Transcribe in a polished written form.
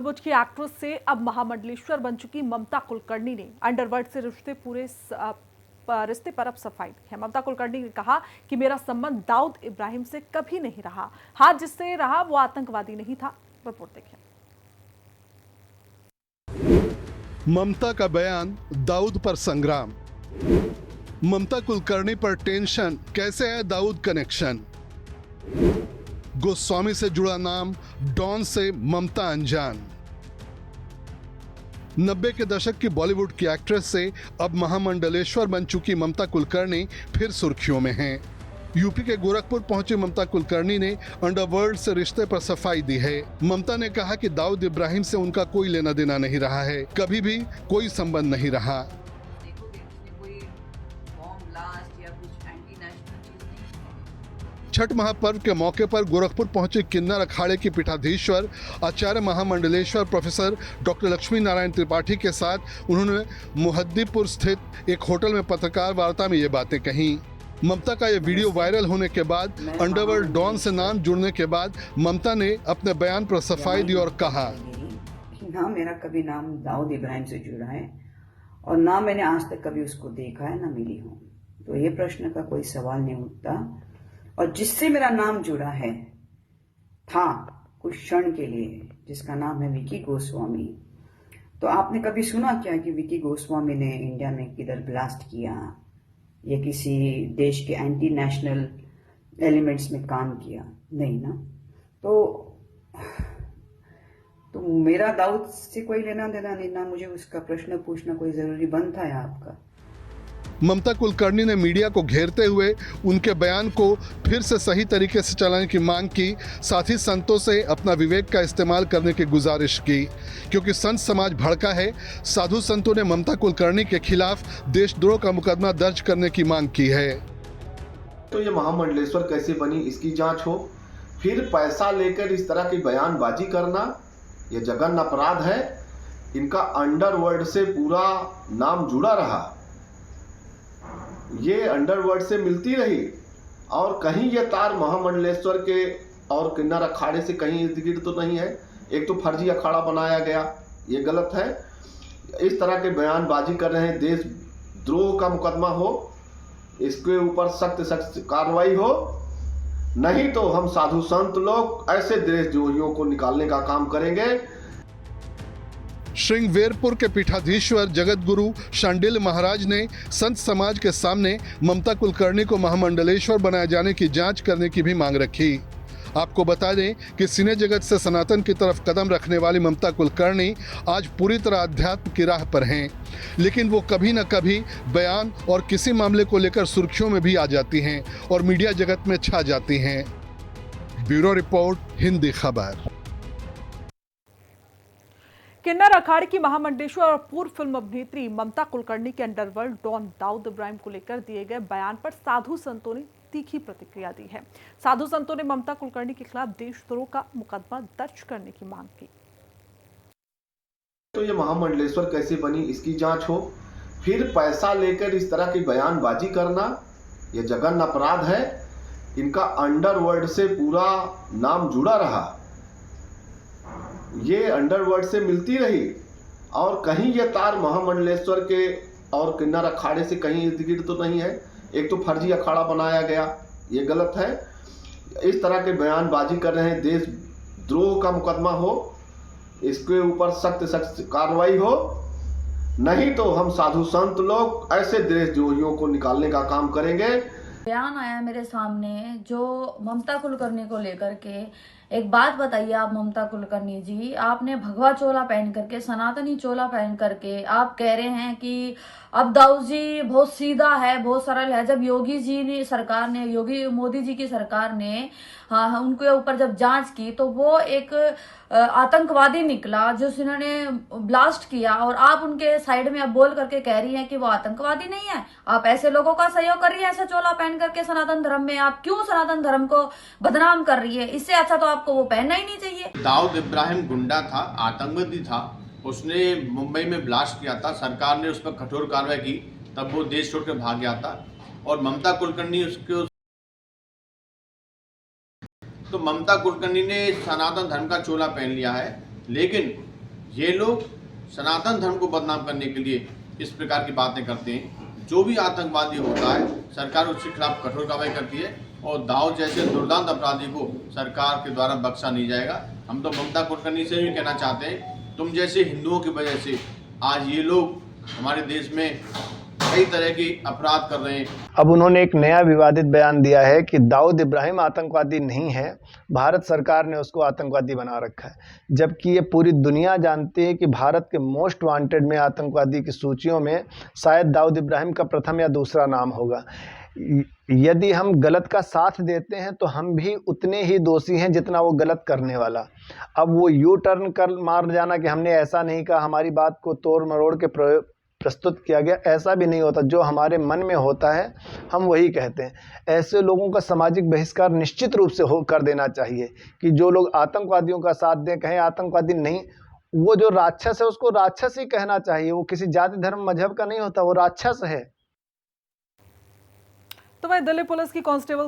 बॉलीवुड की एक्ट्रेस से अब महामंडलेश्वर बन चुकी ममता कुलकर्णी ने अंडरवर्ल्ड से रिश्ते पर अब सफाई दी है। ममता कुलकर्णी ने कहा कि मेरा संबंध दाऊद इब्राहिम से कभी नहीं रहा। हाथ जिससे रहा वो आतंकवादी नहीं था। रिपोर्ट देखें। ममता का बयान, दाऊद पर संग्राम। ममता कुलकर्णी पर टेंशन, कैसे है दाऊद कनेक्शन। गोस्वामी से जुड़ा नाम, डॉन से ममता अनजान। 90 के दशक की बॉलीवुड की एक्ट्रेस से अब महामंडलेश्वर बन चुकी ममता कुलकर्णी फिर सुर्खियों में हैं। यूपी के गोरखपुर पहुंची ममता कुलकर्णी ने अंडरवर्ल्ड से रिश्ते पर सफाई दी है। ममता ने कहा कि दाऊद इब्राहिम से उनका कोई लेना देना नहीं रहा है, कभी भी कोई संबंध नहीं रहा। छठ महापर्व के मौके पर गोरखपुर पहुंचे किन्नर अखाड़े की पीठाधीश्वर आचार्य महामंडलेश्वर प्रोफेसर डॉक्टर लक्ष्मी नारायण त्रिपाठी के साथ उन्होंने मुहद्दीपुर स्थित एक होटल में पत्रकार वार्ता में ये बातें कहीं। ममता का ये वीडियो वायरल होने के बाद, अंडरवर्ल्ड डॉन से नाम जुड़ने के बाद ममता ने अपने बयान पर सफाई दी और कहा, ना मेरा कभी नाम दाऊद इब्राहिम से जुड़ा है और ना मैंने आज तक कभी उसको देखा है, ना मिली हूँ, तो ये प्रश्न का कोई सवाल नहीं उठता। और जिससे मेरा नाम जुड़ा है था कुछ क्षण के लिए, जिसका नाम है विकी गोस्वामी। तो आपने कभी सुना क्या कि विकी गोस्वामी ने इंडिया में किधर ब्लास्ट किया या किसी देश के एंटी नेशनल एलिमेंट्स में काम किया? नहीं ना। तो मेरा दाऊद से कोई लेना देना नहीं, ना मुझे उसका प्रश्न पूछना कोई जरूरी बनता है आपका। ममता कुलकर्णी ने मीडिया को घेरते हुए उनके बयान को फिर से सही तरीके से चलाने की मांग की, साथ ही संतों से अपना विवेक का इस्तेमाल करने की गुजारिश की, क्योंकि संत समाज भड़का है। साधु संतों ने ममता कुलकर्णी के खिलाफ देशद्रोह का मुकदमा दर्ज करने की मांग की है। तो ये महामंडलेश्वर कैसे बनी, इसकी जांच हो। फिर पैसा लेकर इस तरह की बयानबाजी करना, ये जघन्य अपराध है। इनका अंडरवर्ल्ड से पूरा नाम जुड़ा रहा, ये अंडरवर्ल्ड से मिलती रही, और कहीं ये तार महामंडलेश्वर के और किन्नर अखाड़े से कहीं इर्द गिर्द तो नहीं है। एक तो फर्जी अखाड़ा बनाया गया, ये गलत है। इस तरह के बयानबाजी कर रहे हैं, देशद्रोह का मुकदमा हो, इसके ऊपर सख्त सख्त कार्रवाई हो, नहीं तो हम साधु संत लोग ऐसे देशद्रोहियों को निकालने का काम करेंगे। श्रृंगवेरपुर के पीठाधीश्वर जगत गुरु शांडिल्य महाराज ने संत समाज के सामने ममता कुलकर्णी को महामंडलेश्वर बनाए जाने की जांच करने की भी मांग रखी। आपको बता दें कि सिने जगत से सनातन की तरफ कदम रखने वाली ममता कुलकर्णी आज पूरी तरह अध्यात्म की राह पर हैं, लेकिन वो कभी न कभी बयान और किसी मामले को लेकर सुर्खियों में भी आ जाती हैं और मीडिया जगत में छा जाती हैं। ब्यूरो रिपोर्ट, हिंदी खबर। किन्नर अखाड़े की महामंडलेश्वर और पूर्व फिल्म अभिनेत्री ममता कुलकर्णी के अंडरवर्ल्ड डॉन दाऊद इब्राहिम को लेकर दिए गए बयान पर साधु संतों ने तीखी प्रतिक्रिया दी है। साधु संतों ने ममता कुलकर्णी के खिलाफ देशद्रोह का मुकदमा दर्ज करने की मांग की। तो ये महामंडलेश्वर कैसे बनी, इसकी जांच हो। फिर पैसा लेकर इस तरह की बयानबाजी करना, ये जघन्य अपराध है। इनका अंडरवर्ल्ड से पूरा नाम जुड़ा रहा, ये अंडरवर्ल्ड से मिलती रही, और कहीं ये तार महामंडलेश्वर के और किन्नर अखाड़े से कहीं इर्द गिर्द तो नहीं है। एक तो फर्जी अखाड़ा बनाया गया, ये गलत है। इस तरह के बयानबाजी कर रहे हैं, देशद्रोह का मुकदमा हो, इसके ऊपर सख्त सख्त कार्रवाई हो, नहीं तो हम साधु संत लोग ऐसे देशद्रोहियों को निकालने का काम करेंगे। बयान आया मेरे सामने जो ममता कुलकर्णी को लेकर के। एक बात बताइए आप ममता कुलकर्णी जी, आपने भगवा चोला पहन करके, सनातनी चोला पहन करके आप कह रहे हैं कि अब दाऊद जी बहुत सीधा है, बहुत सरल है। जब योगी जी ने सरकार ने, योगी मोदी जी की सरकार ने उनके ऊपर जब जांच की तो वो एक आतंकवादी निकला जो जिन्होंने ब्लास्ट किया, और आप उनके साइड में अब बोल करके कह रही हैं कि वो आतंकवादी नहीं है। आप ऐसे लोगों का सहयोग कर रही है, ऐसा चोला पहन करके सनातन धर्म में। आप क्यों सनातन धर्म को बदनाम कर रही है? इससे अच्छा तो आपको वो पहनना ही नहीं चाहिए। दाऊद इब्राहिम गुंडा था, आतंकवादी था, उसने मुंबई में ब्लास्ट किया था, सरकार ने उस पर कठोर कार्रवाई की, तब वो देश छोड़ कर भाग गया था। और ममता कुलकर्णी तो ममता कुलकर्णी ने सनातन धर्म का चोला पहन लिया है, लेकिन ये लोग सनातन धर्म को बदनाम करने के लिए इस प्रकार की बातें करते हैं। जो भी आतंकवादी होता है सरकार उसके खिलाफ कठोर कार्रवाई करती है और दाऊद जैसे दुर्दांत अपराधी को सरकार के द्वारा बख्शा नहीं जाएगा। हम तो ममता कुलकर्णी से भी कहना चाहते हैं, तुम जैसे हिंदुओं की वजह से आज ये लोग हमारे देश में कई तरह के अपराध कर रहे हैं। अब उन्होंने एक नया विवादित बयान दिया है कि दाऊद इब्राहिम आतंकवादी नहीं है, भारत सरकार ने उसको आतंकवादी बना रखा है, जबकि ये पूरी दुनिया जानती है कि भारत के मोस्ट वांटेड में आतंकवादी की सूचियों में शायद दाऊद इब्राहिम का प्रथम या दूसरा नाम होगा। यदि हम गलत का साथ देते हैं तो हम भी उतने ही दोषी हैं जितना वो गलत करने वाला। अब वो यू टर्न कर मार जाना कि हमने ऐसा नहीं कहा, हमारी बात को तोड़ मरोड़ के प्रस्तुत किया गया, ऐसा भी नहीं होता। जो हमारे मन में होता है हम वही कहते हैं। ऐसे लोगों का सामाजिक बहिष्कार निश्चित रूप से कर देना चाहिए कि जो लोग आतंकवादियों का साथ दें, कहें आतंकवादी नहीं, वो जो राक्षस है उसको राक्षस ही कहना चाहिए। वो किसी जाति धर्म मजहब का नहीं होता, वो राक्षस है। तो वह दिल्ली पुलिस की कांस्टेबल